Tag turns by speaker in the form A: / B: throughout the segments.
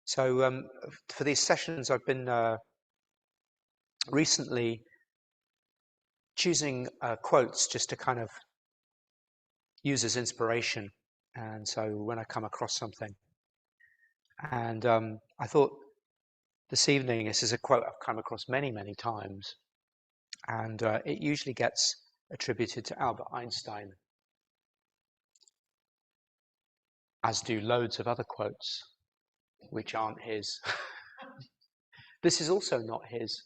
A: So for these sessions, I've been recently choosing quotes just to kind of use as inspiration. And so when I come across something, and I thought this evening, this is a quote I've come across many, many times, and it usually gets attributed to Albert Einstein, as do loads of other quotes, which aren't his. This is also not his,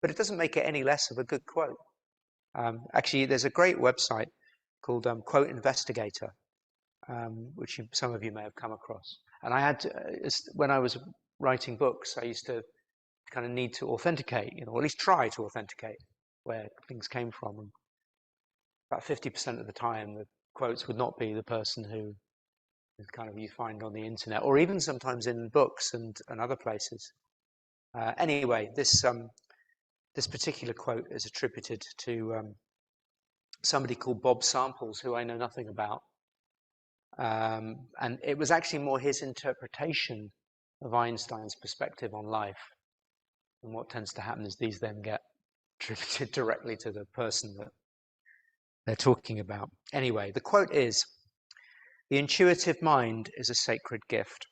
A: but it doesn't make it any less of a good quote. Actually, there's a great website called Quote Investigator, which some of you may have come across. And I had, when I was writing books, I used to kind of need to authenticate, or at least try to authenticate where things came from. And about 50% of the time, the quotes would not be the person who kind of you find on the internet, or even sometimes in books and other places. Anyway, this particular quote is attributed to somebody called Bob Samples, who I know nothing about. And it was actually more his interpretation of Einstein's perspective on life. And what tends to happen is these then get attributed directly to the person that they're talking about. Anyway, the quote is, "The intuitive mind is a sacred gift,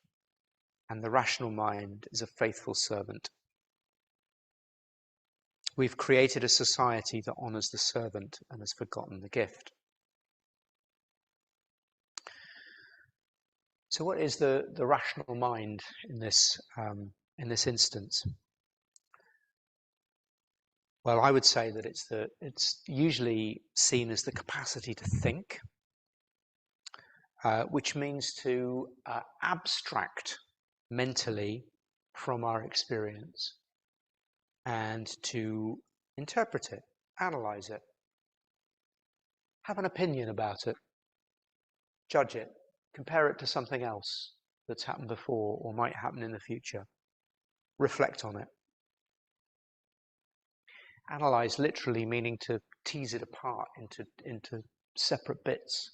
A: and the rational mind is a faithful servant. We've created a society that honors the servant and has forgotten the gift." So what is the rational mind in this instance? Well, I would say that it's usually seen as the capacity to think, which means to abstract mentally from our experience and to interpret it, analyze it, have an opinion about it, judge it, compare it to something else that's happened before or might happen in the future, reflect on it. Analyze literally meaning to tease it apart into separate bits.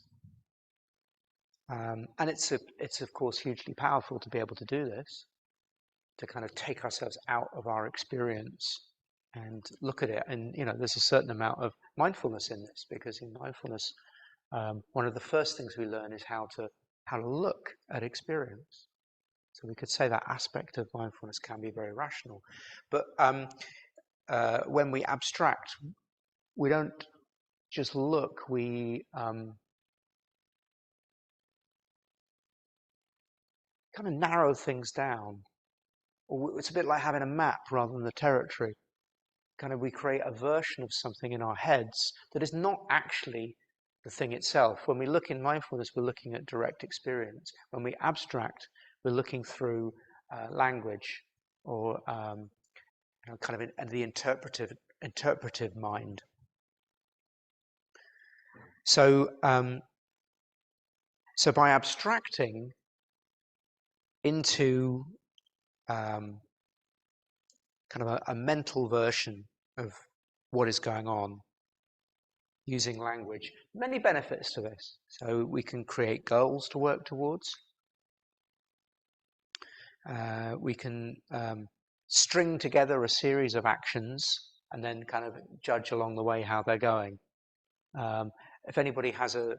A: And it's of course hugely powerful to be able to do this, to kind of take ourselves out of our experience and look at it. And there's a certain amount of mindfulness in this, because in mindfulness, one of the first things we learn is how to look at experience. So we could say that aspect of mindfulness can be very rational, but when we abstract, we don't just look, we kind of narrow things down. Or it's a bit like having a map rather than the territory. Kind of we create a version of something in our heads that is not actually the thing itself. When we look in mindfulness, we're looking at direct experience. When we abstract, we're looking through language, or kind of the interpretive mind. So by abstracting into kind of a mental version of what is going on, using language, many benefits to this. So we can create goals to work towards. We can string together a series of actions and then kind of judge along the way how they're going. If anybody has a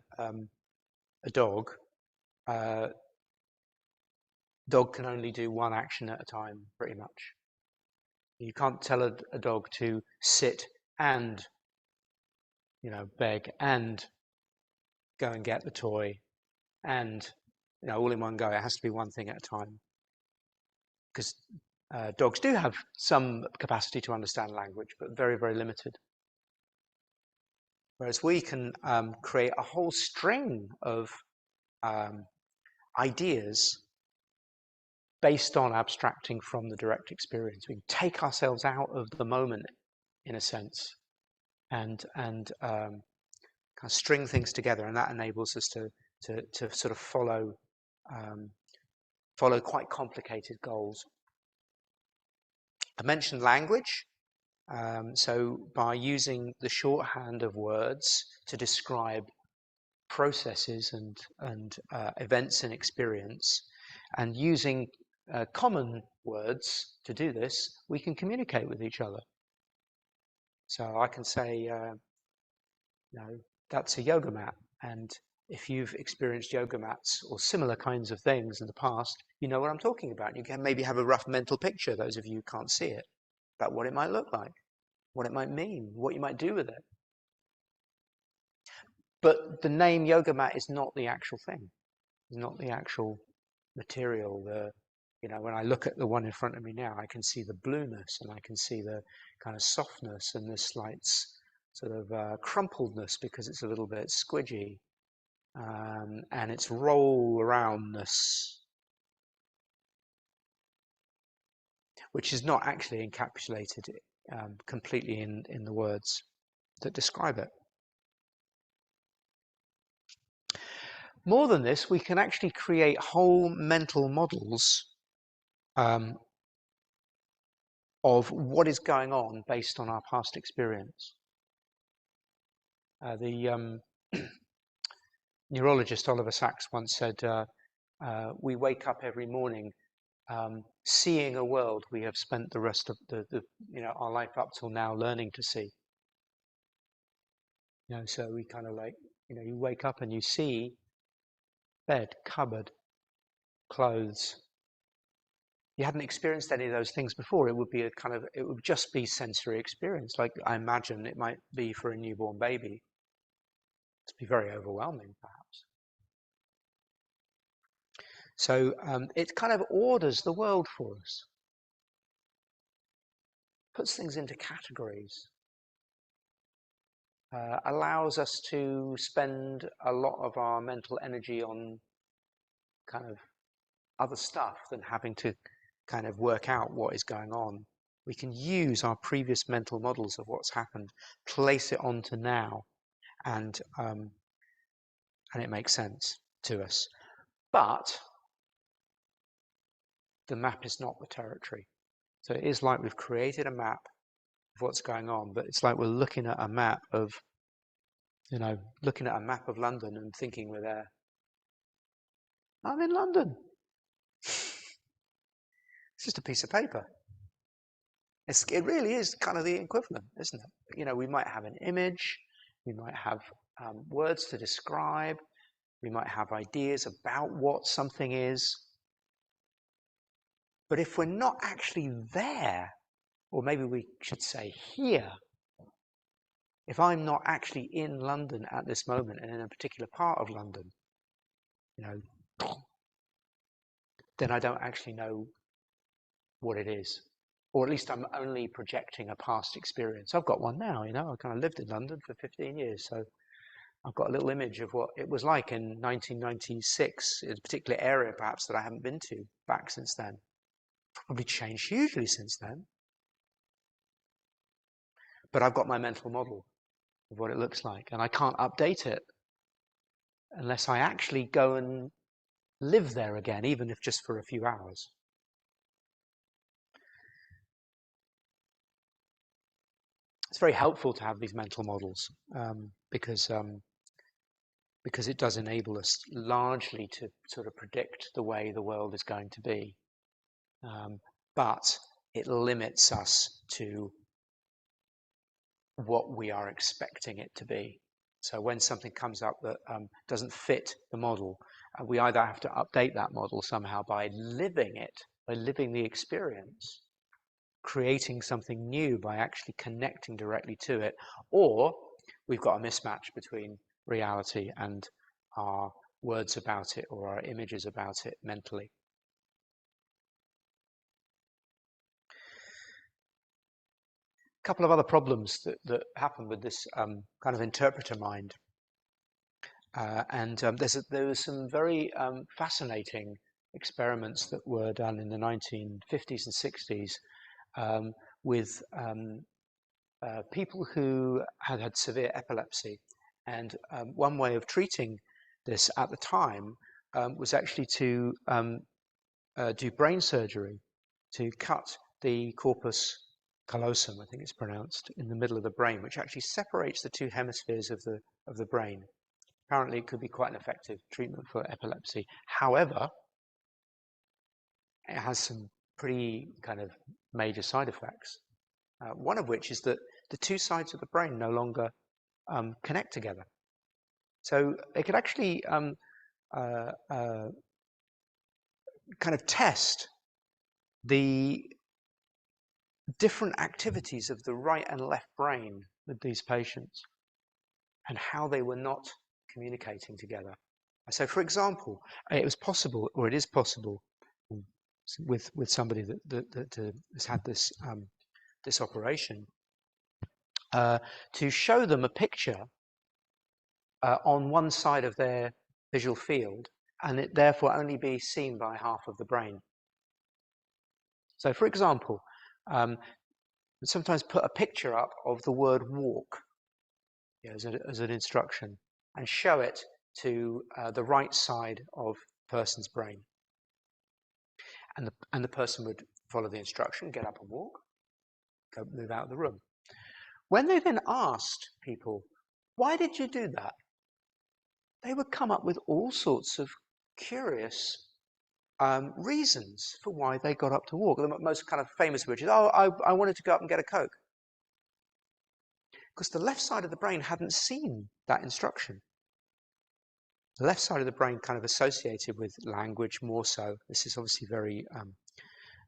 A: dog, dog can only do one action at a time, pretty much. You can't tell a dog to sit and beg and go and get the toy and all in one go. It has to be one thing at a time, because dogs do have some capacity to understand language, but very, very limited. Whereas we can create a whole string of ideas based on abstracting from the direct experience. We can take ourselves out of the moment, in a sense, and kind of string things together, and that enables us to sort of follow quite complicated goals. I mentioned language. So by using the shorthand of words to describe processes and events and experience, and using common words to do this, we can communicate with each other. So I can say, that's a yoga mat. And if you've experienced yoga mats or similar kinds of things in the past, you know what I'm talking about. You can maybe have a rough mental picture, those of you who can't see it, about what it might look like, what it might mean, what you might do with it. But the name yoga mat is not the actual thing. It's not the actual material. When I look at the one in front of me now, I can see the blueness and I can see the kind of softness and this slight sort of crumpledness because it's a little bit squidgy, and its roll aroundness, which is not actually encapsulated completely in the words that describe it. More than this, we can actually create whole mental models of what is going on based on our past experience. The neurologist Oliver Sacks once said, we wake up every morning seeing a world we have spent the rest of our life up till now learning to see. So we kind of you wake up and you see bed, cupboard, clothes. You hadn't experienced any of those things before. It would just be sensory experience, like I imagine it might be for a newborn baby. It'd be very overwhelming, perhaps. So it kind of orders the world for us, puts things into categories, allows us to spend a lot of our mental energy on kind of other stuff than having to kind of work out what is going on. We can use our previous mental models of what's happened, place it onto now, and it makes sense to us. But the map is not the territory. So it is like we've created a map of what's going on, but it's like we're looking at a map of, London and thinking we're there. I'm in London. It's just a piece of paper. It really is kind of the equivalent, isn't it? We might have an image, we might have words to describe, we might have ideas about what something is. But if we're not actually there, or maybe we should say here, if I'm not actually in London at this moment and in a particular part of London, then I don't actually know what it is. Or at least I'm only projecting a past experience. I've got one now, I kind of lived in London for 15 years, so I've got a little image of what it was like in 1996, in a particular area perhaps that I haven't been to back since then. Probably changed hugely since then. But I've got my mental model of what it looks like, and I can't update it unless I actually go and live there again, even if just for a few hours. It's very helpful to have these mental models because it does enable us largely to sort of predict the way the world is going to be. But it limits us to what we are expecting it to be. So when something comes up that doesn't fit the model, we either have to update that model somehow by living it, by living the experience, creating something new by actually connecting directly to it, or we've got a mismatch between reality and our words about it or our images about it mentally. A couple of other problems that happen with this kind of interpreter mind. There were some very fascinating experiments that were done in the 1950s and 60s with people who had severe epilepsy. And one way of treating this at the time was actually to do brain surgery, to cut the corpus callosum, I think it's pronounced, in the middle of the brain, which actually separates the two hemispheres of the brain. Apparently, it could be quite an effective treatment for epilepsy. However, it has some pretty kind of major side effects. One of which is that the two sides of the brain no longer connect together. So it could actually kind of test the different activities of the right and left brain with these patients and how they were not communicating together. So, for example, it was possible, or it is possible, with somebody that has had this this operation, to show them a picture on one side of their visual field, and it therefore only be seen by half of the brain. So, for example, sometimes put a picture up of the word walk, as an instruction, and show it to the right side of the person's brain. And the person would follow the instruction, get up and walk, go move out of the room. When they then asked people, why did you do that? They would come up with all sorts of curious reasons for why they got up to walk. The most kind of famous which is, I wanted to go up and get a Coke. Because the left side of the brain hadn't seen that instruction. The left side of the brain kind of associated with language more so. This is obviously very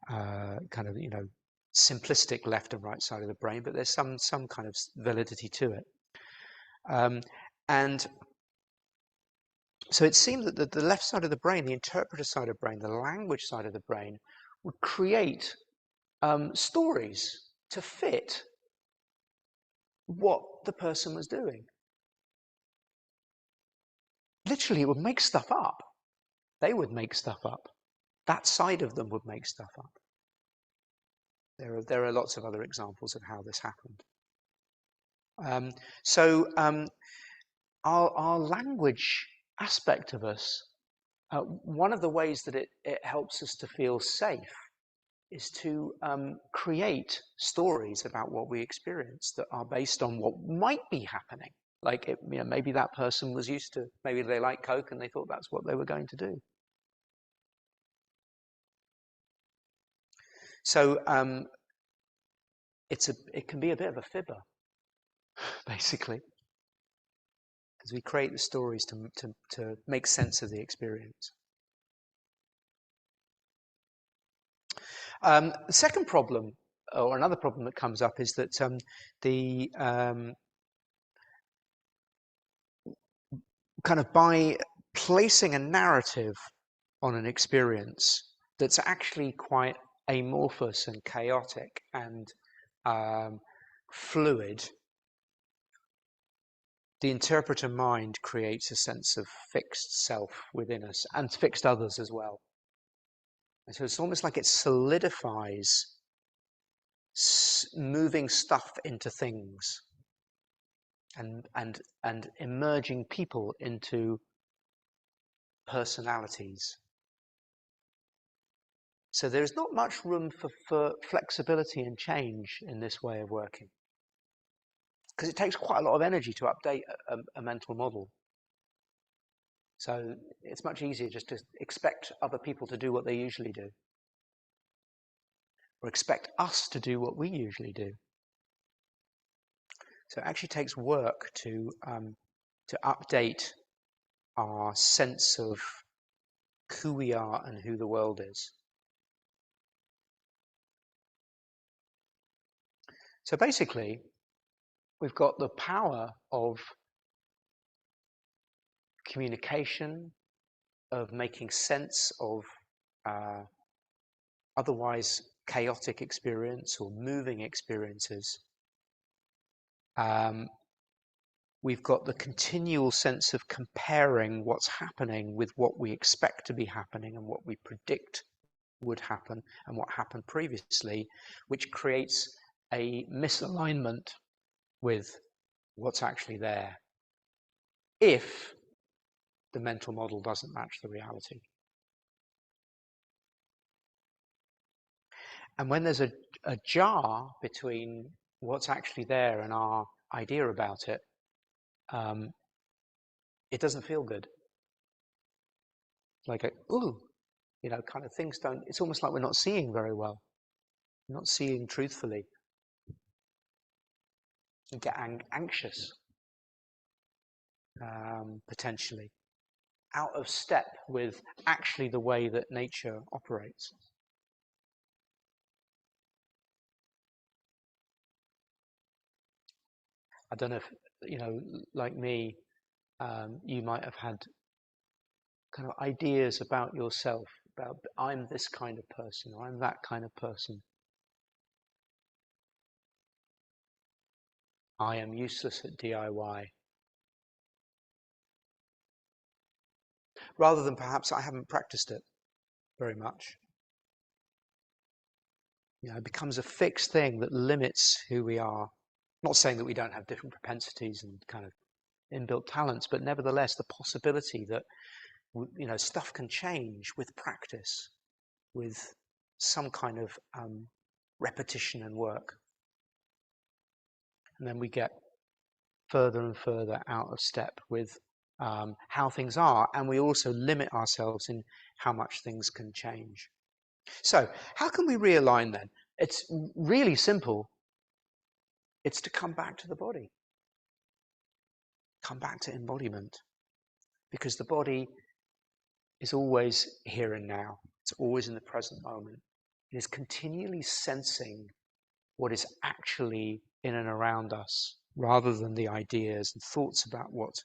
A: kind of, simplistic left and right side of the brain, but there's some kind of validity to it. And so it seemed that the left side of the brain, the interpreter side of the brain, the language side of the brain, would create stories to fit what the person was doing. Literally, it would make stuff up. They would make stuff up. That side of them would make stuff up. There are lots of other examples of how this happened. Our language aspect of us, one of the ways that it helps us to feel safe is to create stories about what we experience that are based on what might be happening. Like, maybe that person was used to, maybe they like Coke and they thought that's what they were going to do. So it can be a bit of a fibber, basically, because we create the stories to make sense of the experience. The second problem, or another problem that comes up, is that the kind of by placing a narrative on an experience that's actually quite amorphous and chaotic and fluid, the interpreter mind creates a sense of fixed self within us and fixed others as well. And so it's almost like it solidifies moving stuff into things and emerging people into personalities. So there's not much room for flexibility and change in this way of working, because it takes quite a lot of energy to update a mental model. So it's much easier just to expect other people to do what they usually do, or expect us to do what we usually do. So it actually takes work to update our sense of who we are and who the world is. So basically, we've got the power of communication, of making sense of otherwise chaotic experience or moving experiences. We've got the continual sense of comparing what's happening with what we expect to be happening and what we predict would happen and what happened previously, which creates a misalignment with what's actually there if the mental model doesn't match the reality. And when there's a jar between what's actually there and our idea about it, it doesn't feel good. Like, ooh, kind of things don't, it's almost like we're not seeing very well, not seeing truthfully. You get anxious, potentially, out of step with actually the way that nature operates. I don't know if, like me, you might have had kind of ideas about yourself, about I'm this kind of person, or I'm that kind of person. I am useless at DIY. Rather than perhaps I haven't practiced it very much. It becomes a fixed thing that limits who we are. Not saying that we don't have different propensities and kind of inbuilt talents, but nevertheless, the possibility that stuff can change with practice, with some kind of repetition and work. And then we get further and further out of step with how things are, and we also limit ourselves in how much things can change. So how can we realign then? It's really simple. It's to come back to the body. Come back to embodiment. Because the body is always here and now. It's always in the present moment. It is continually sensing what is actually in and around us, rather than the ideas and thoughts about what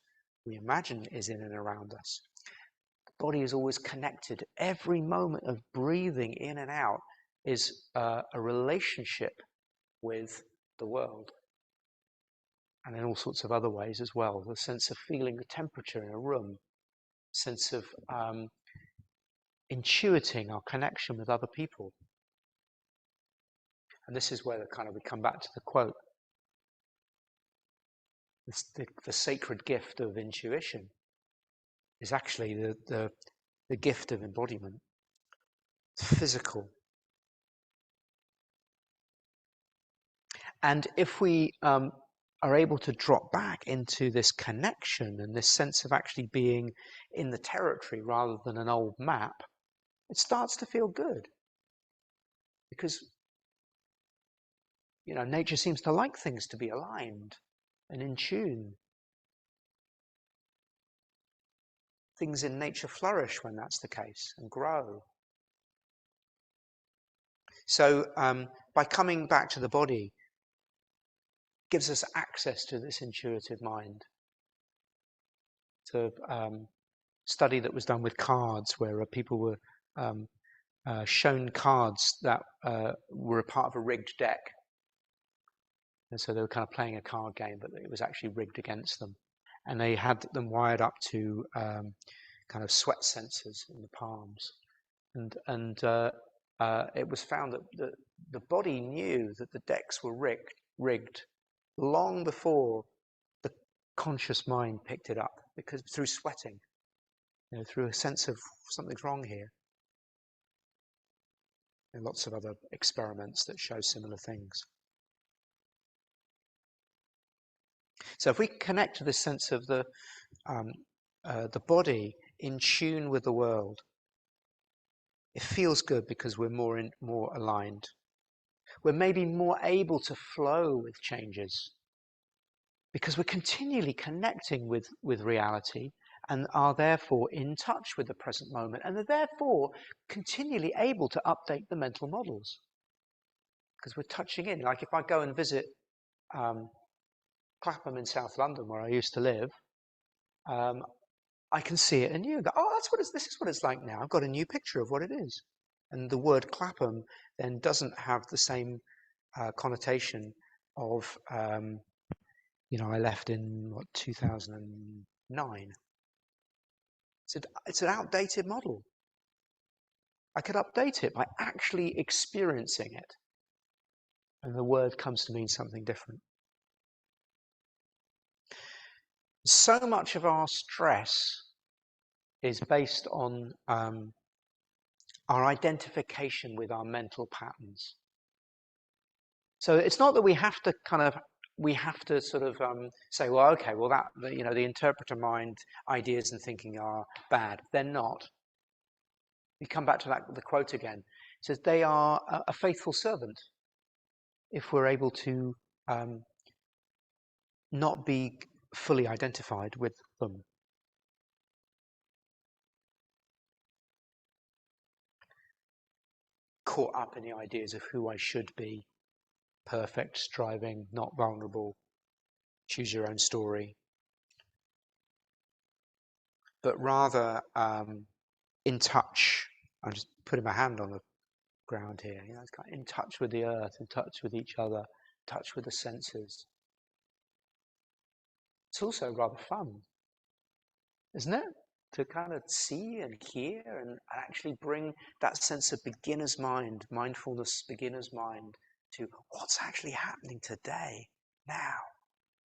A: we imagine is in and around us. The body is always connected. Every moment of breathing in and out is a relationship with the world. And in all sorts of other ways as well. The sense of feeling the temperature in a room, sense of intuiting our connection with other people. And this is where we come back to the quote. The sacred gift of intuition is actually the gift of embodiment. It's physical. And if we are able to drop back into this connection and this sense of actually being in the territory rather than an old map, it starts to feel good. Because nature seems to like things to be aligned and in tune. Things in nature flourish when that's the case and grow. So by coming back to the body, gives us access to this intuitive mind. So study that was done with cards, where people were shown cards that were a part of a rigged deck. And so they were kind of playing a card game, but it was actually rigged against them. And they had them wired up to kind of sweat sensors in the palms. And it was found that the body knew that the decks were rigged long before the conscious mind picked it up, because through sweating, through a sense of something's wrong here. And lots of other experiments that show similar things. So if we connect to this sense of the body in tune with the world, it feels good because we're more aligned. We're maybe more able to flow with changes because we're continually connecting with reality and are therefore in touch with the present moment, and are therefore continually able to update the mental models because we're touching in. Like if I go and visit Clapham in South London, where I used to live, I can see it anew. Oh, this is what it's like now. I've got a new picture of what it is. And the word Clapham then doesn't have the same connotation of, I left in 2009. It's an outdated model. I could update it by actually experiencing it. And the word comes to mean something different. So much of our stress is based on our identification with our mental patterns. So it's not that we have to sort of say, well, okay, well the interpreter mind ideas and thinking are bad. They're not. We come back to the quote again. It says they are a faithful servant if we're able to not be fully identified with them. Caught up in the ideas of who I should be, perfect, striving, not vulnerable, choose your own story, but rather in touch. I'm just putting my hand on the ground here. It's kind of in touch with the earth, in touch with each other, in touch with the senses. It's also rather fun, isn't it? To kind of see and hear and actually bring that sense of beginner's mind, mindfulness, beginner's mind, to what's actually happening today, now,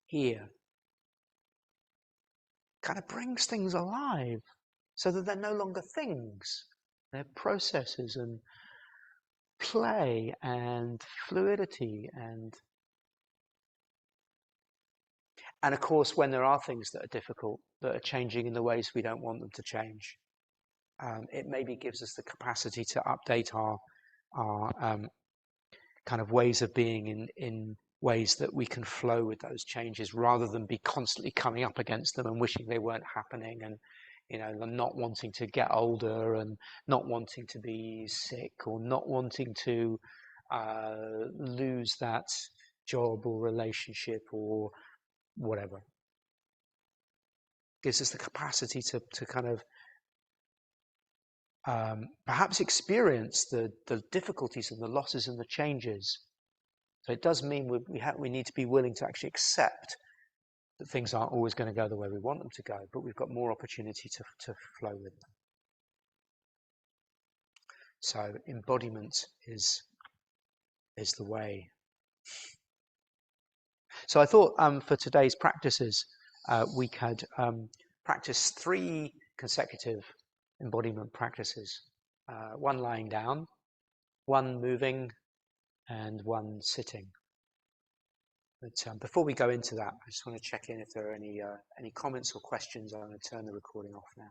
A: here. Kind of brings things alive so that they're no longer things. They're processes and play and fluidity and of course, when there are things that are difficult, that are changing in the ways we don't want them to change, it maybe gives us the capacity to update our kind of ways of being in ways that we can flow with those changes rather than be constantly coming up against them and wishing they weren't happening and not wanting to get older and not wanting to be sick or not wanting to lose that job or relationship or whatever. Gives us the capacity to kind of perhaps experience the difficulties and the losses and the changes. So it does mean we need to be willing to actually accept that things aren't always going to go the way we want them to go, but we've got more opportunity to flow with them. So embodiment is the way. So I thought for today's practices, we could practice 3 consecutive embodiment practices. 1 lying down, 1 moving, and 1 sitting. But before we go into that, I just want to check in if there are any comments or questions. I'm going to turn the recording off now.